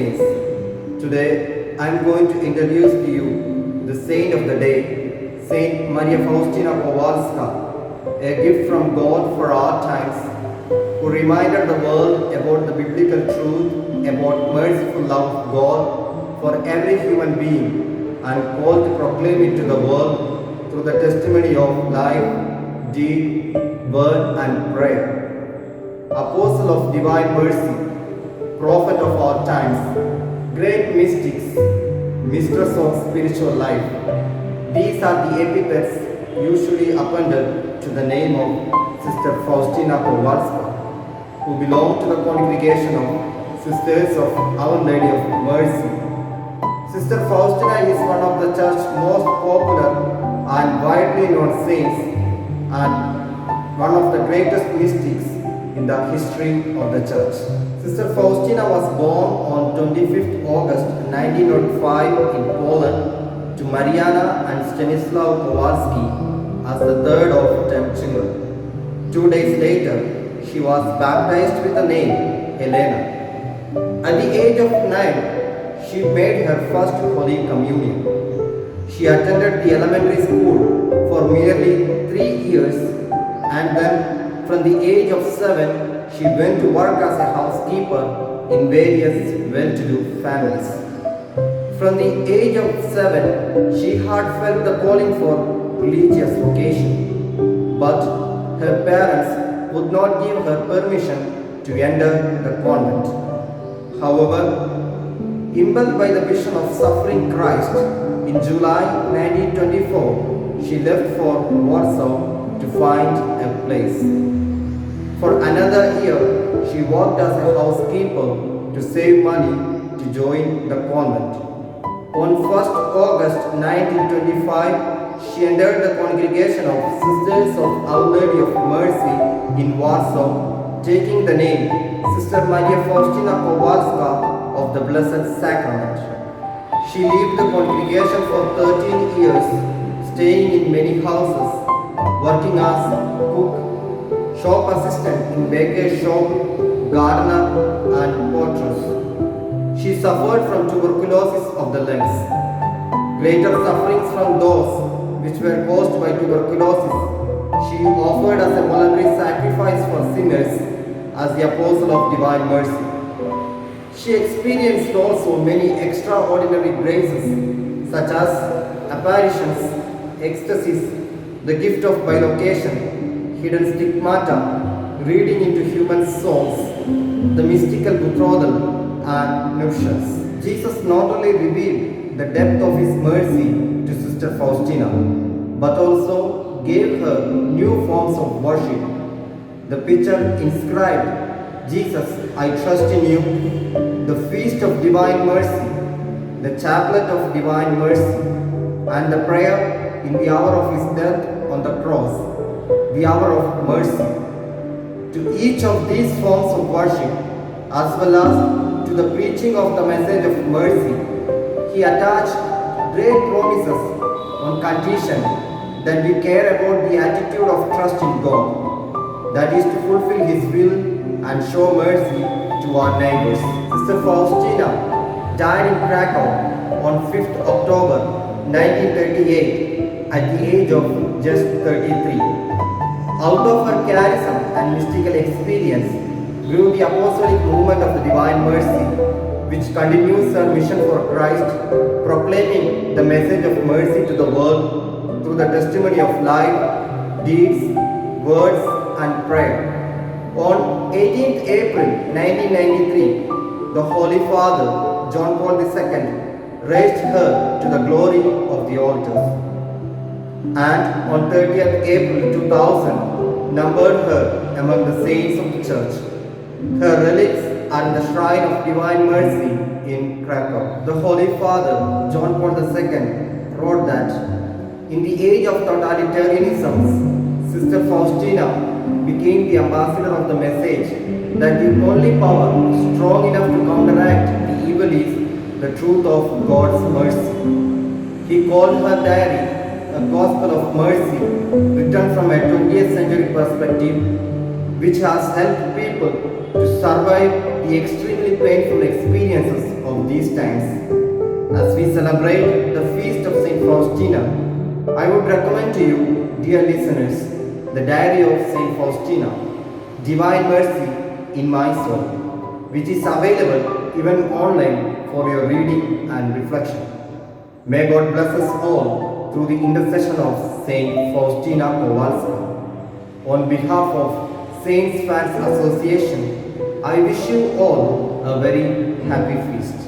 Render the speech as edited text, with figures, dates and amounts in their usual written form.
saints. Today I am going to introduce to you the saint of the day, Saint Maria Faustina Kowalska, a gift from God for our times, who reminded the world about the biblical truth about merciful love of God for every human being and called to proclaim it to the world through the testimony of life, deed, word and prayer. Apostle of divine mercy, prophet of our times, great mystics, mistress of spiritual life. These are the epithets usually appended to the name of Sister Faustina Kowalska, who belonged to the congregation of Sisters of Our Lady of Mercy. Sister Faustina is one of the church's most popular and widely known saints and one of the greatest mystics in the history of the church. Sister Faustina was born on 25th August 1905 in Poland to Mariana and Stanislaw Kowalski as the third of 10 children. 2 days later, she was baptized with the name Helena. At the age of 9, she made her first Holy Communion. She attended the elementary school for merely 3 years, and then from the age of 7, she went to work as a housekeeper in various well-to-do families. From the age of 7, she had felt the calling for religious vocation, but her parents would not give her permission to enter the convent. However, impelled by the vision of suffering Christ, in July 1924, she left for Warsaw to find a place. For another year, she worked as a housekeeper to save money to join the convent. On 1st August 1925, she entered the congregation of Sisters of Our Lady of Mercy in Warsaw, taking the name Sister Maria Faustina Kowalska of the Blessed Sacrament. She lived the congregation for 13 years, staying in many houses, working as cook, shop assistant in baker's shop, gardener and portress. She suffered from tuberculosis of the lungs. Greater sufferings from those which were caused by tuberculosis, she offered as a voluntary sacrifice for sinners as the Apostle of Divine Mercy. She experienced also many extraordinary graces such as apparitions, ecstasies, the gift of bilocation, hidden stigmata, reading into human souls, the mystical betrothal and nuptials. Jesus not only revealed the depth of his mercy to Sister Faustina, but also gave her new forms of worship. The picture inscribed, Jesus, I trust in you, the feast of divine mercy, the chaplet of divine mercy, and the prayer in the hour of his death on the cross, the hour of mercy. To each of these forms of worship, as well as to the preaching of the message of mercy, he attached great promises on condition that we care about the attitude of trust in God, that is to fulfill his will and show mercy to our neighbors. Sister Faustina died in Krakow on 5th October 1938 at the age of just 33. Out of her charism and mystical experience grew the apostolic movement of the Divine Mercy, which continues her mission for Christ, proclaiming the message of mercy to the world through the testimony of life, deeds, words, and prayer. On 18th April 1993, the Holy Father, John Paul II, raised her to the glory of the altars. And on 30th April 2000, numbered her among the saints of the church. Her relics are in the Shrine of Divine Mercy in Krakow. The Holy Father, John Paul II, wrote that, in the age of totalitarianism, Sister Faustina became the ambassador of the message that the only power strong enough to counteract the evil is the truth of God's mercy. He called her diary a gospel of mercy written from a 20th century perspective, which has helped people to survive the extremely painful experiences of these times. As we celebrate the feast of Saint Faustina, I would recommend to you, dear listeners, the Diary of Saint Faustina, Divine Mercy in My Soul, which is available even online for your reading and reflection. May God bless us all through the intercession of Saint Faustina Kowalska. On behalf of Saints Fans Association, I wish you all a very happy feast.